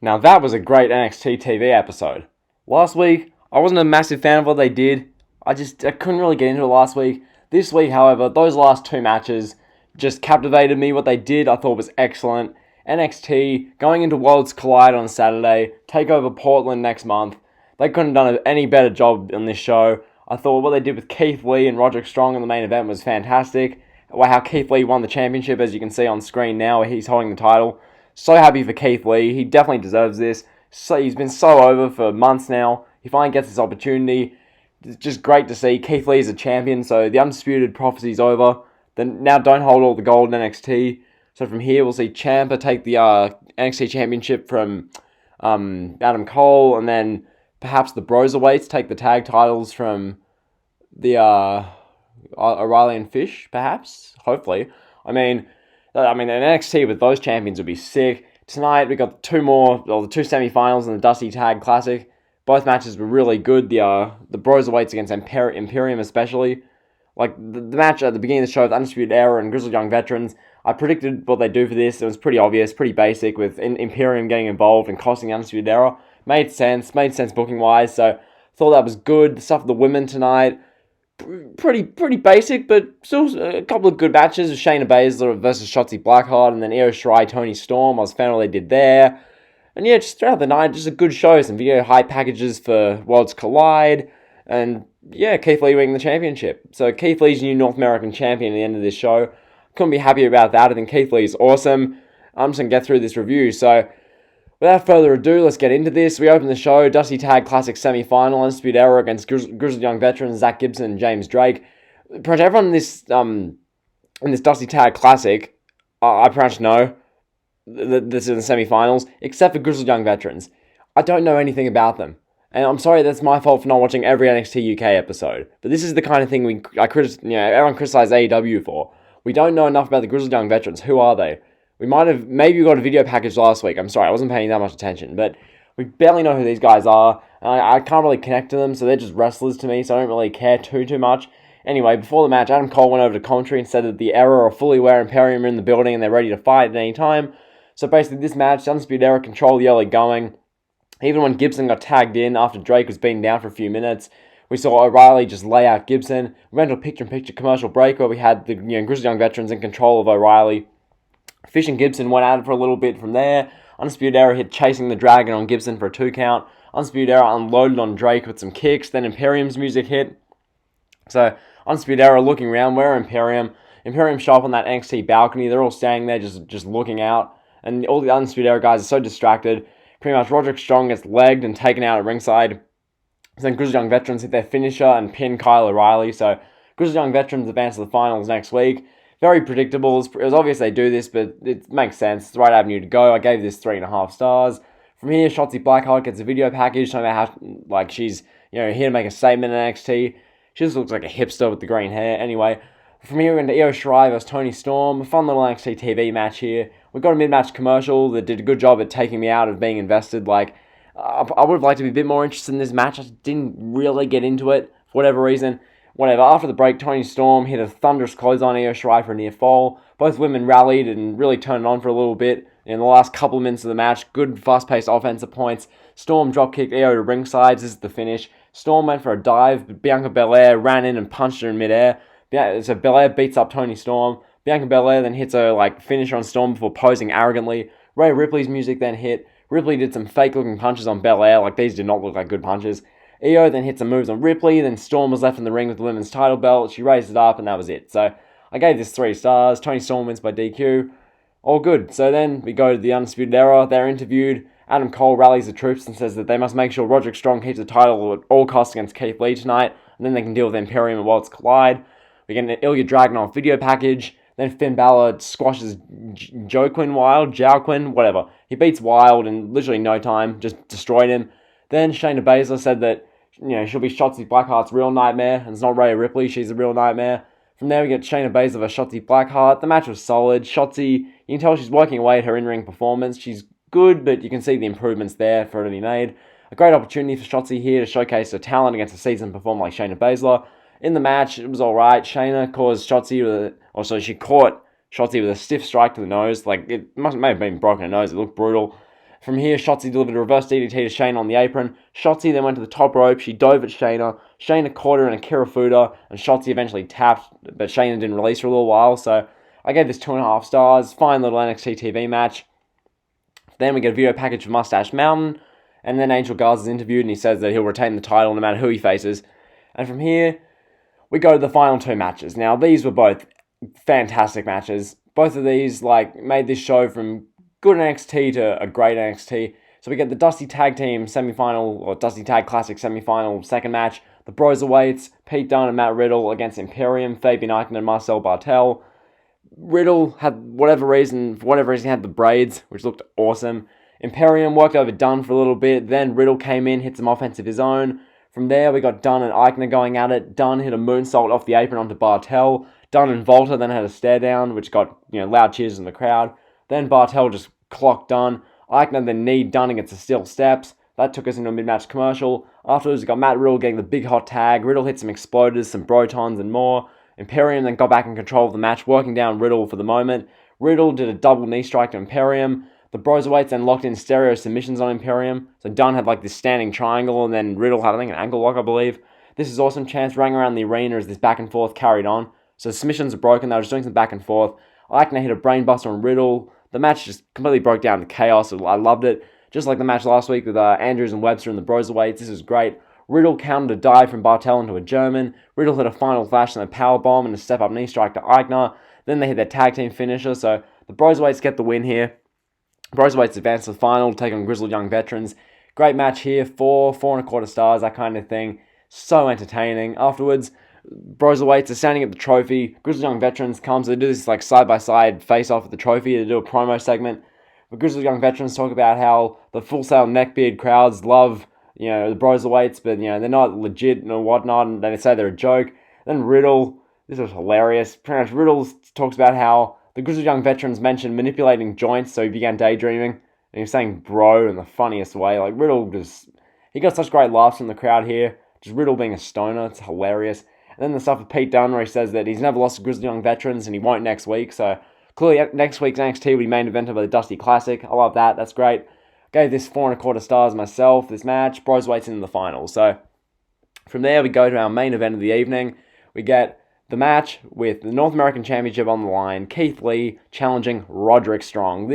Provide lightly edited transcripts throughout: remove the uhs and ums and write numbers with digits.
Now that was a great NXT TV episode. Last week, I wasn't a massive fan of what they did. I couldn't really get into it last week. This week, however, those last two matches just captivated me. What they did, I thought was excellent. NXT going into Worlds Collide on Saturday, Takeover Portland next month. They couldn't have done any better job on this show. I thought what they did with Keith Lee and Roderick Strong in the main event was fantastic. How Keith Lee won the championship, as you can see on screen now, where he's holding the title. So happy for Keith Lee. He definitely deserves this. So he's been so over for months now. He finally gets this opportunity. It's just great to see. Keith Lee is a champion, so the Undisputed prophecy's over. Then now don't hold all the gold in NXT. So from here, we'll see Ciampa take the NXT Championship from Adam Cole, and then perhaps the Broserweights take the tag titles from the O'Reilly and Fish, perhaps. Hopefully. I mean, an NXT with those champions would be sick. Tonight, we got the two semifinals in the Dusty Tag Classic. Both matches were really good. The Broserweights against Imperium especially. Like, the match at the beginning of the show with Undisputed Era and Grizzled Young Veterans, I predicted what they'd do for this. It was pretty obvious, pretty basic, with Imperium getting involved and costing Undisputed Era. Made sense booking-wise, so thought that was good. The stuff with the women tonight, pretty basic, but still a couple of good matches. Shayna Baszler versus Shotzi Blackheart, and then Io Shirai, Toni Storm. I was a fan of what they did there. And yeah, just throughout the night, just a good show. Some video hype packages for Worlds Collide. And yeah, Keith Lee winning the championship. So Keith Lee's new North American champion at the end of this show. Couldn't be happier about that. I think Keith Lee's awesome. I'm just going to get through this review. So without further ado, let's get into this. We open the show, Dusty Tag Classic semi-final, Undisputed Era against Grizzled Young Veterans, Zach Gibson and James Drake. Pretty much everyone in this Dusty Tag Classic, I pretty much know this is in the semi-finals, except for Grizzled Young Veterans. I don't know anything about them. And I'm sorry, that's my fault for not watching every NXT UK episode. But this is the kind of thing everyone criticized AEW for. We don't know enough about the Grizzled Young Veterans. Who are they? Maybe we got a video package last week. I'm sorry, I wasn't paying that much attention. But we barely know who these guys are. I can't really connect to them, so they're just wrestlers to me, so I don't really care too much. Anyway, before the match, Adam Cole went over to commentary and said that the Era are fully aware Imperium are in the building and they're ready to fight at any time. So basically, this match, the Undisputed Era control the early going. Even when Gibson got tagged in after Drake was beaten down for a few minutes, we saw O'Reilly just lay out Gibson. We went to a picture-in-picture commercial break where we had the Grizzled Young Veterans in control of O'Reilly. Fish and Gibson went at it for a little bit from there. Undisputed Era hit Chasing the Dragon on Gibson for a 2 count. Undisputed Era unloaded on Drake with some kicks. Then Imperium's music hit. So Undisputed Era looking around. Where are Imperium? Imperium show up on that NXT balcony. They're all standing there just looking out. And all the Undisputed Era guys are so distracted. Pretty much Roderick Strong gets legged and taken out at ringside. Then Grizzled Young Veterans hit their finisher and pin Kyle O'Reilly. So Grizzled Young Veterans advance to the finals next week. Very predictable. It was obvious they do this, but it makes sense. It's the right avenue to go. I gave this 3.5 stars. From here, Shotzi Blackheart gets a video package talking about how she's here to make a statement in NXT. She just looks like a hipster with the green hair. Anyway, from here we're into Io Shirai versus Toni Storm. A fun little NXT TV match here. We got a mid-match commercial that did a good job at taking me out of being invested. I would have liked to be a bit more interested in this match. I just didn't really get into it for whatever reason. Whatever. After the break, Toni Storm hit a thunderous clothesline on Io Shirai for a near fall. Both women rallied and really turned it on for a little bit. In the last couple of minutes of the match, good fast-paced offensive points. Storm drop-kicked Io to ringside. This is the finish. Storm went for a dive, but Bianca Belair ran in and punched her in midair. So Belair beats up Toni Storm. Bianca Belair then hits her finisher on Storm before posing arrogantly. Rhea Ripley's music then hit. Ripley did some fake-looking punches on Belair. These did not look like good punches. Io then hit some moves on Ripley. Then Storm was left in the ring with the women's title belt. She raised it up, and that was it. So I gave this 3 stars. Toni Storm wins by DQ. All good. So then we go to the Undisputed Era. They're interviewed. Adam Cole rallies the troops and says that they must make sure Roderick Strong keeps the title at all costs against Keith Lee tonight, and then they can deal with Imperium and Worlds Collide. We get an Ilya Dragunov video package. Then Finn Balor squashes Joaquin, whatever. He beats Wild in literally no time, just destroyed him. Then Shayna Baszler said that she'll be Shotzi Blackheart's real nightmare, and it's not Rhea Ripley, she's the real nightmare. From there we get Shayna Baszler versus Shotzi Blackheart. The match was solid. Shotzi, you can tell she's working away at her in-ring performance. She's good, but you can see the improvements there for her to be made. A great opportunity for Shotzi here to showcase her talent against a seasoned performer like Shayna Baszler. In the match, it was alright. Shayna caused Shotzi she caught Shotzi with a stiff strike to the nose. May have been broken her nose. It looked brutal. From here, Shotzi delivered a reverse DDT to Shayna on the apron. Shotzi then went to the top rope. She dove at Shayna. Shayna caught her in a Kirifuda, and Shotzi eventually tapped, but Shayna didn't release for a little while, so I gave this 2.5 stars. Fine little NXT TV match. Then we get a video package for Mustache Mountain, and then Angel Garza's interviewed, and he says that he'll retain the title no matter who he faces. And from here, we go to the final 2 matches. Now, these were both fantastic matches. Both of these, made this show from good NXT to a great NXT. So we get the Dusty Tag Team semifinal, or Dusty Tag Classic semifinal second match. The Broserweights, Pete Dunne and Matt Riddle against Imperium, Fabian Eichner and Marcel Bartel. Riddle had, for whatever reason, he had the braids, which looked awesome. Imperium worked over Dunne for a little bit, then Riddle came in, hit some offense of his own. From there, we got Dunne and Eichner going at it. Dunne hit a moonsault off the apron onto Bartel. Dunne and Volta then had a stare down, which got loud cheers in the crowd. Then Bartel just clocked Dunne. Eichner then kneed Dunne against the steel steps. That took us into a mid-match commercial. Afterwards, we got Matt Riddle getting the big hot tag. Riddle hit some exploders, some brotons, and more. Imperium then got back in control of the match, working down Riddle for the moment. Riddle did a double knee strike to Imperium. The Broserweights then locked in stereo submissions on Imperium. So Dunne had this standing triangle, and then Riddle had, an ankle lock, I believe. This is awesome. Chance rang around the arena as this back and forth carried on. So submissions are broken. They were just doing some back and forth. Eichner hit a brainbuster on Riddle. The match just completely broke down to chaos. I loved it. Just like the match last week with Andrews and Webster and the Broserweights. This was great. Riddle countered a dive from Bartel into a German. Riddle hit a final flash and a powerbomb and a step-up knee strike to Eichner. Then they hit their tag team finisher. So the Broserweights get the win here. Broserweights advance to the final, take on Grizzled Young Veterans. Great match here, 4.25 stars, that kind of thing. So entertaining. Afterwards, Broserweights are standing at the trophy. Grizzled Young Veterans comes, they do this side-by-side face-off at the trophy. They do a promo segment. But Grizzled Young Veterans talk about how the Full Sail neckbeard crowds love, the Broserweights, but, they're not legit and whatnot, and they say they're a joke. Then Riddle, this was hilarious. Pretty much Riddle talks about how the Grizzled Young Veterans mentioned manipulating joints, so he began daydreaming. And he was saying bro in the funniest way. Riddle he got such great laughs from the crowd here. Just Riddle being a stoner, it's hilarious. And then the stuff with Pete Dunne where he says that he's never lost to Grizzled Young Veterans and he won't next week. So clearly next week's NXT will be main evented by the Dusty Classic. I love that, that's great. Gave this 4.25 stars myself, this match. Broserweights in the final. So from there we go to our main event of the evening. We get the match with the North American Championship on the line. Keith Lee challenging Roderick Strong.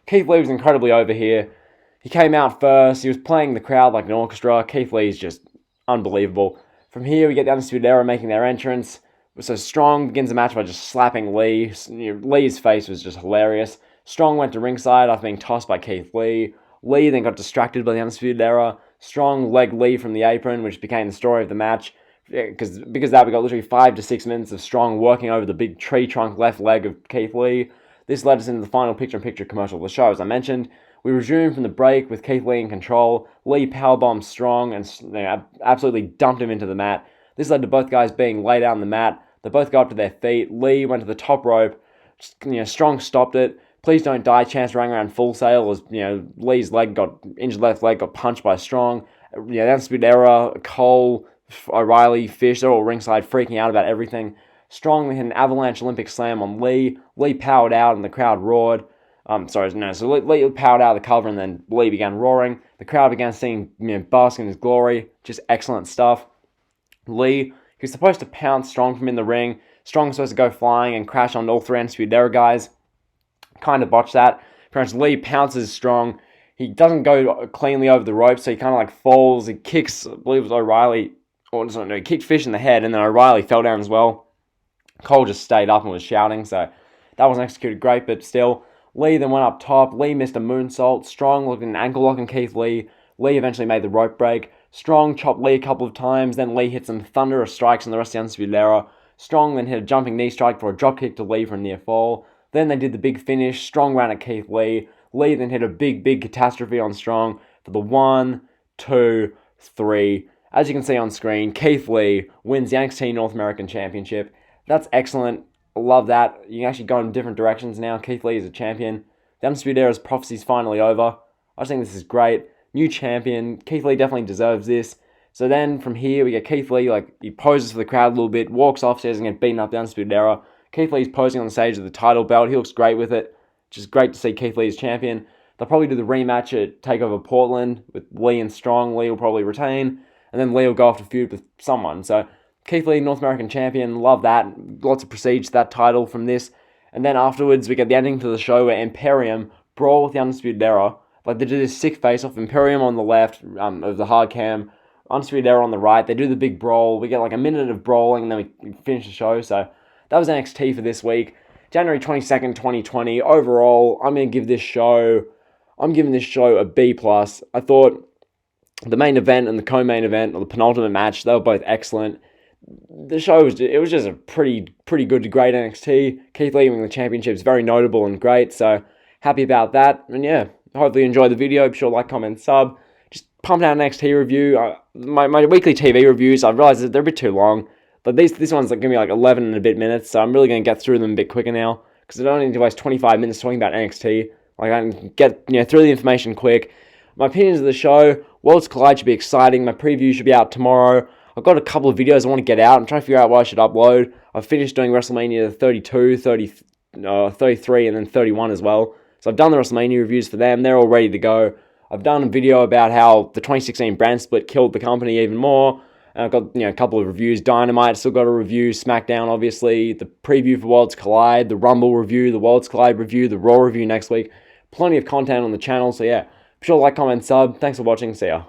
Keith Lee was incredibly over here. He came out first. He was playing the crowd like an orchestra. Keith Lee's just unbelievable. From here, we get the Undisputed Era making their entrance. So Strong begins the match by just slapping Lee. Lee's face was just hilarious. Strong went to ringside after being tossed by Keith Lee. Lee then got distracted by the Undisputed Era. Strong legged Lee from the apron, which became the story of the match. Because of that, we got literally 5 to 6 minutes of Strong working over the big tree trunk left leg of Keith Lee. This led us into the final picture-in-picture commercial of the show, as I mentioned. We resumed from the break with Keith Lee in control. Lee powerbombed Strong and absolutely dumped him into the mat. This led to both guys being laid out on the mat. They both got up to their feet. Lee went to the top rope. Strong stopped it. Please don't die. Chance rang around Full Sail as Lee's injured left leg got punched by Strong. The Undisputed Era, Cole, O'Reilly, Fish, they're all ringside freaking out about everything. Strong hit an avalanche Olympic slam on Lee. Lee powered out and the crowd roared. So Lee powered out of the cover and then Lee began roaring. The crowd began singing, basking in his glory. Just excellent stuff. Lee, he was supposed to pounce Strong from in the ring. Strong was supposed to go flying and crash on all 3 Undisputed Era guys. Kind of botched that. Apparently Lee pounces Strong. He doesn't go cleanly over the rope, so he kind of falls. He kicks, I believe it was O'Reilly, he kicked Fish in the head, and then O'Reilly fell down as well. Cole just stayed up and was shouting, so that wasn't executed great, but still. Lee then went up top. Lee missed a moonsault. Strong looked at an ankle lock on Keith Lee. Lee eventually made the rope break. Strong chopped Lee a couple of times, then Lee hit some thunderous strikes on the rest of the Undisputed Era. Strong then hit a jumping knee strike for a dropkick to Lee for a near fall. Then they did the big finish. Strong ran at Keith Lee. Lee then hit a big catastrophe on Strong for the 1, 2, 3. As you can see on screen, Keith Lee wins the NXT North American Championship. That's excellent. I love that. You can actually go in different directions now. Keith Lee is a champion. The Undisputed Era's prophecy is finally over. I just think this is great. New champion. Keith Lee definitely deserves this. So then from here, we get Keith Lee, he poses for the crowd a little bit, walks off, says, and get beaten up the Undisputed Era. Keith Lee's posing on the stage with the title belt. He looks great with it. Just great to see Keith Lee as champion. They'll probably do the rematch at TakeOver Portland with Lee and Strong. Lee will probably retain, and then Lee will go off to feud with someone. So Keith Lee, North American Champion, love that. Lots of prestige to that title from this. And then afterwards, we get the ending to the show where Imperium brawl with the Undisputed Era. Like, they do this sick face-off. Imperium on the left of the hard cam, Undisputed Era on the right. They do the big brawl. We get like a minute of brawling, and then we finish the show. So that was NXT for this week. January 22nd, 2020. Overall, I'm giving this show a B+. I thought the main event and the co-main event, or the penultimate match, they were both excellent. The show was just a pretty good to great NXT. Keith Lee winning the championship is very notable and great, so happy about that. And yeah, hopefully you enjoyed the video. Be sure to like, comment, sub. Just pumped out an NXT review. My weekly TV reviews, I realized that they're a bit too long. But this one's going to be like 11 and a bit minutes, so I'm really going to get through them a bit quicker now, because I don't need to waste 25 minutes talking about NXT. Like, I can get through the information quick. My opinions of the show: Worlds Collide should be exciting. My preview should be out tomorrow. I've got a couple of videos I want to get out. I'm trying to figure out what I should upload. I've finished doing WrestleMania 32, 33, and then 31 as well. So I've done the WrestleMania reviews for them. They're all ready to go. I've done a video about how the 2016 brand split killed the company even more. And I've got a couple of reviews. Dynamite, still got a review. SmackDown, obviously. The preview for Worlds Collide. The Rumble review. The Worlds Collide review. The Raw review next week. Plenty of content on the channel. So yeah, be sure to like, comment, sub. Thanks for watching. See ya.